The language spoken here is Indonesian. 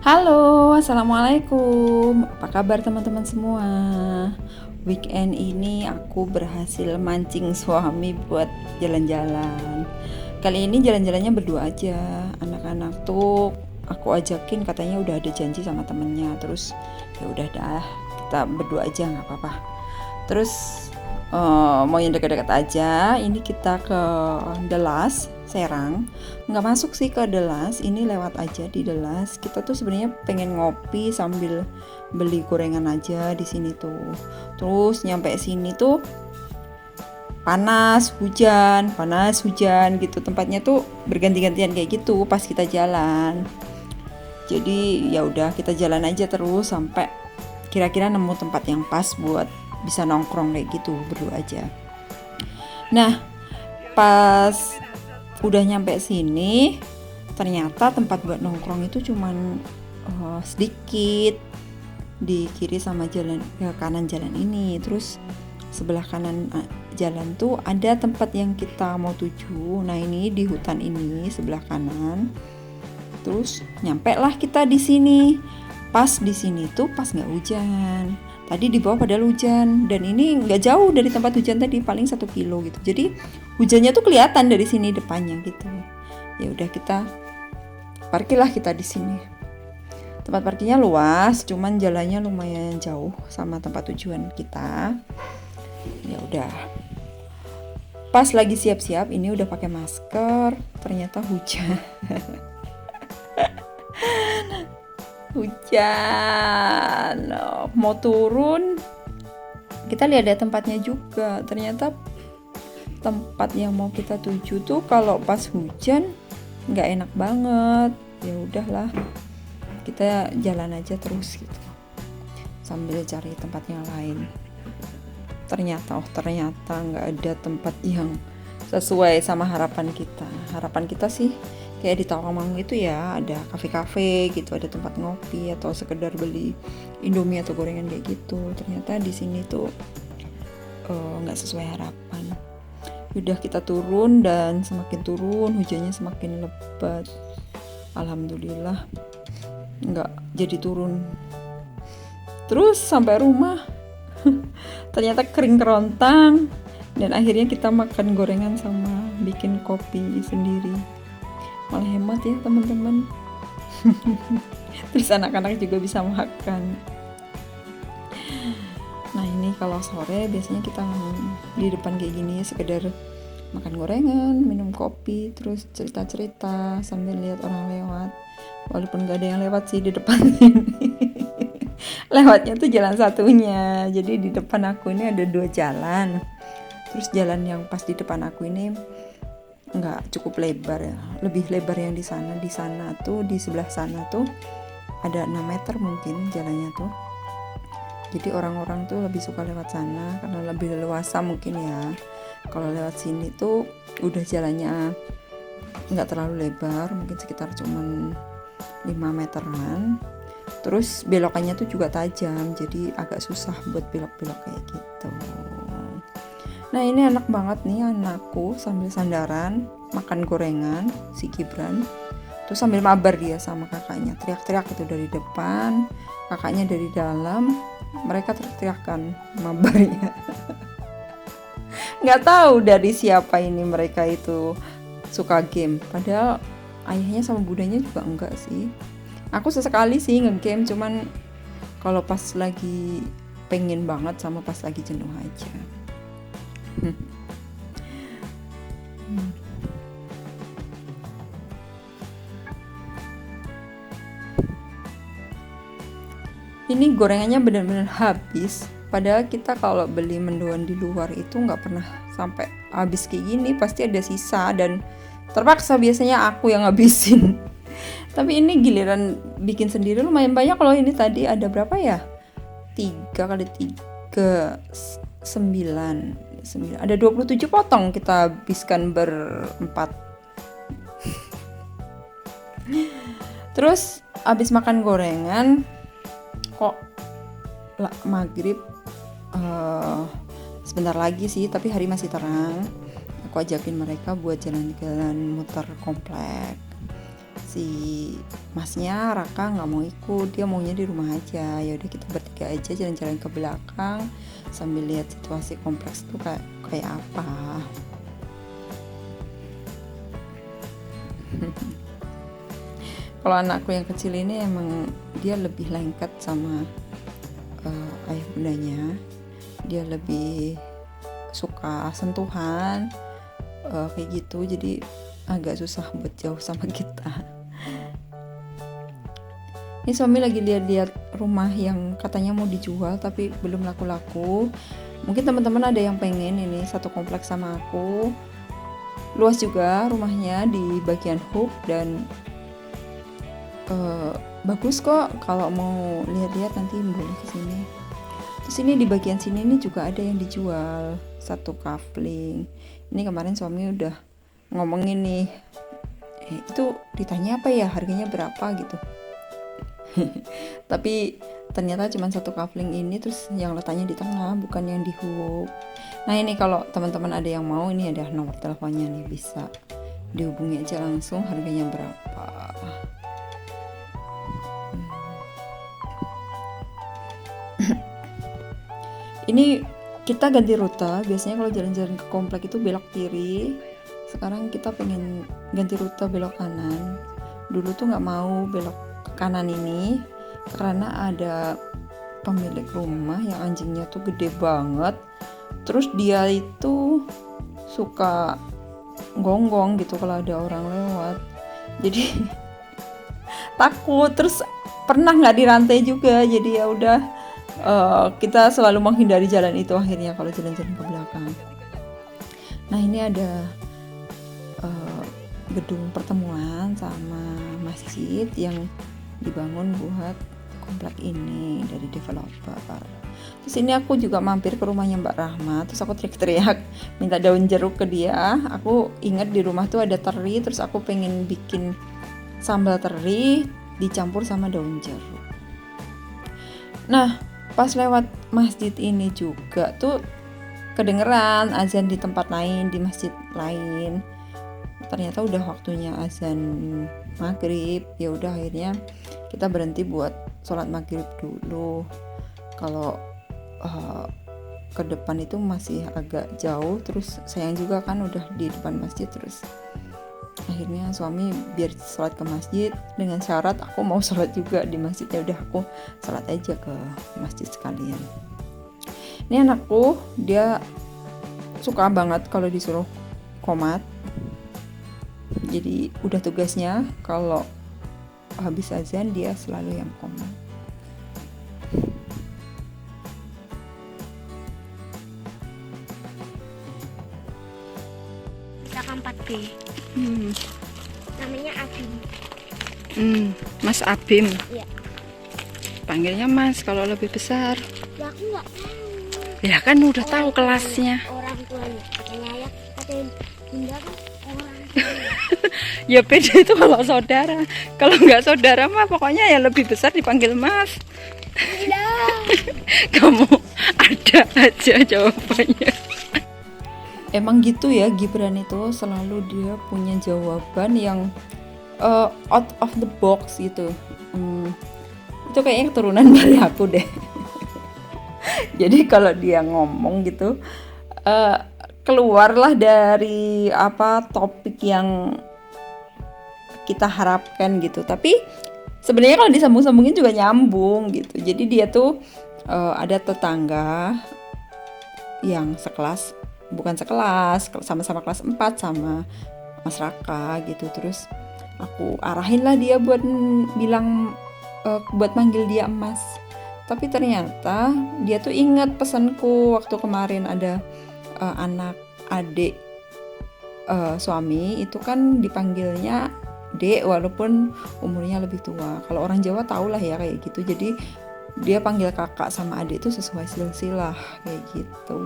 Halo, assalamualaikum. Apa kabar teman-teman semua? Weekend ini aku berhasil mancing suami buat jalan-jalan. Kali ini jalan-jalannya berdua aja. Anak-anak tuh aku ajakin, katanya udah ada janji sama temennya. Terus ya udah dah, kita berdua aja nggak apa-apa. Terus mau yang dekat-dekat aja. Ini kita ke Delas, Serang. Nggak masuk sih ke Delas, ini lewat aja di Delas. Kita tuh sebenarnya pengen ngopi sambil beli gorengan aja di sini tuh. Terus nyampe sini tuh panas hujan gitu. Tempatnya tuh berganti-gantian kayak gitu pas kita jalan. Jadi ya udah kita jalan aja terus sampai kira-kira nemu tempat yang pas buat bisa nongkrong kayak gitu berdua aja. Nah, pas udah nyampe sini ternyata tempat buat nongkrong itu cuman sedikit di kiri sama jalan ke kanan jalan ini. Terus sebelah kanan jalan tuh ada tempat yang kita mau tuju. Nah, ini di hutan ini sebelah kanan. Terus nyampe lah kita di sini. Pas di sini tuh pas nggak hujan. Tadi di bawah padahal hujan, dan ini nggak jauh dari tempat hujan tadi, paling 1 kilo gitu. Jadi hujannya tuh kelihatan dari sini depannya gitu. Ya udah kita parkirlah kita di sini. Tempat parkirnya luas, cuman jalannya lumayan jauh sama tempat tujuan kita. Ya udah. Pas lagi siap-siap, ini udah pakai masker, ternyata hujan. Hujan. Mau turun, kita lihat ada tempatnya juga. Ternyata tempat yang mau kita tuju tuh kalau pas hujan nggak enak banget. Ya udahlah, kita jalan aja terus gitu sambil cari tempat yang lain. Ternyata nggak ada tempat yang sesuai sama harapan kita. Harapan kita sih kayak di Tawangmangu itu ya, ada kafe-kafe gitu, ada tempat ngopi atau sekedar beli Indomie atau gorengan kayak gitu. Ternyata di sini tuh nggak sesuai harapan. Udah kita turun, dan semakin turun hujannya semakin lebat. Alhamdulillah nggak jadi turun. Terus sampai rumah ternyata kering kerontang, dan akhirnya kita makan gorengan sama bikin kopi sendiri. Malah hemat ya teman-teman. Terus anak-anak juga bisa makan. Nah, ini kalau sore biasanya kita di depan kayak gini sekedar makan gorengan, minum kopi, terus cerita-cerita sambil lihat orang lewat. Walaupun gak ada yang lewat sih di depan ini. Lewatnya tuh jalan satunya. Jadi di depan aku ini ada 2 jalan. Terus jalan yang pas di depan aku ini nggak cukup lebar ya, lebih lebar yang di sana. Di sana tuh, di sebelah sana tuh ada 6 meter mungkin jalannya tuh. Jadi orang-orang tuh lebih suka lewat sana karena lebih leluasa mungkin ya. Kalau lewat sini tuh udah jalannya nggak terlalu lebar, mungkin sekitar cuman 5 meteran. Terus belokannya tuh juga tajam, jadi agak susah buat belok-belok kayak gitu. Nah, ini enak banget nih anakku sambil sandaran makan gorengan, si Gibran. Terus sambil mabar dia sama kakaknya, teriak-teriak itu dari depan, kakaknya dari dalam. Mereka teriak-teriakan mabarnya. Nggak tahu dari siapa ini mereka itu suka game. Padahal ayahnya sama budanya juga enggak sih. Aku sesekali sih nge-game, cuman kalau pas lagi pengen banget sama pas lagi jenuh aja. Ini gorengannya benar-benar habis. Padahal kita kalau beli mendoan di luar itu nggak pernah sampai habis kayak gini. Pasti ada sisa, dan terpaksa biasanya aku yang ngabisin. Tapi ini giliran bikin sendiri lumayan banyak loh. Ini tadi ada berapa ya? 3 kali 3, 9. Ada 27 potong kita habiskan berempat. Terus abis makan gorengan, kok maghrib sebentar lagi sih, tapi hari masih terang. Aku ajakin mereka buat jalan-jalan muter komplek si masnya Raka nggak mau ikut, dia maunya di rumah aja. Ya udah kita bertiga aja jalan-jalan ke belakang sambil lihat situasi kompleks tuh kayak apa. Kalau anakku yang kecil ini emang dia lebih lengket sama ayah bundanya, dia lebih suka sentuhan kayak gitu, jadi agak susah buat jauh sama kita. Ini suami lagi lihat-lihat rumah yang katanya mau dijual tapi belum laku-laku. Mungkin teman-teman ada yang pengen ini satu kompleks sama aku. Luas juga rumahnya di bagian hook dan bagus kok, kalau mau lihat-lihat nanti boleh kesini. Terus ini di bagian sini ini juga ada yang dijual satu kafling. Ini kemarin suami udah ngomongin nih, itu ditanya apa ya harganya berapa gitu. Tapi ternyata cuma satu kafling ini, terus yang letaknya di tengah bukan yang di hook. Nah ini kalau teman-teman ada yang mau, ini ada nomor teleponnya nih, bisa dihubungi aja langsung, harganya berapa. Ini kita ganti rute, biasanya kalau jalan-jalan ke komplek itu belok kiri, sekarang kita pengen ganti rute belok kanan. Dulu tuh nggak mau belok ke kanan ini karena ada pemilik rumah yang anjingnya tuh gede banget, terus dia itu suka gonggong gitu kalau ada orang lewat, jadi takut. Terus pernah nggak dirantai juga, jadi ya udah kita selalu menghindari jalan itu akhirnya kalau jalan-jalan ke belakang. Nah ini ada gedung pertemuan sama masjid yang dibangun buat komplek ini dari developer. Terus ini aku juga mampir ke rumahnya Mbak Rahma, terus aku teriak-teriak minta daun jeruk ke dia. Aku ingat di rumah tuh ada teri, terus aku pengen bikin sambal teri dicampur sama daun jeruk. Nah pas lewat masjid ini juga tuh kedengeran azan di tempat lain, di masjid lain. Ternyata udah waktunya azan maghrib. Ya udah akhirnya kita berhenti buat sholat maghrib dulu. Kalau ke depan itu masih agak jauh, terus sayang juga kan udah di depan masjid. Terus akhirnya suami biar sholat ke masjid dengan syarat aku mau sholat juga di masjid. Ya udah aku sholat aja ke masjid sekalian. Ini anakku dia suka banget kalau disuruh qomat, jadi udah tugasnya kalau habis azan dia selalu yang qomat. Kita 4B. Namanya Abim. Mas Abim. Iya. Panggilnya Mas kalau lebih besar. Ya aku nggak tahu. Ya kan udah tahu kelasnya. Orang tuanya. Katanya ya, katanya Bunda kan orang tuanya. Ya beda itu kalau saudara. Kalau nggak saudara mah pokoknya ya lebih besar dipanggil Mas. Bunda. Kamu ada aja jawabannya. Emang gitu ya, Gibran itu selalu dia punya jawaban yang out of the box gitu. Itu kayaknya keturunan dari aku deh. Jadi kalau dia ngomong gitu keluarlah dari apa topik yang kita harapkan gitu. Tapi sebenarnya kalau disambung-sambungin juga nyambung gitu. Jadi dia tuh ada tetangga yang sekelas, bukan sekelas, sama-sama kelas 4 sama Mas Raka gitu. Terus aku arahin lah dia buat bilang buat manggil dia Emas. Tapi ternyata dia tuh ingat pesanku waktu kemarin ada anak adik suami itu kan dipanggilnya Dek walaupun umurnya lebih tua. Kalau orang Jawa tau lah ya kayak gitu. Jadi dia panggil kakak sama adik itu sesuai silsilah kayak gitu.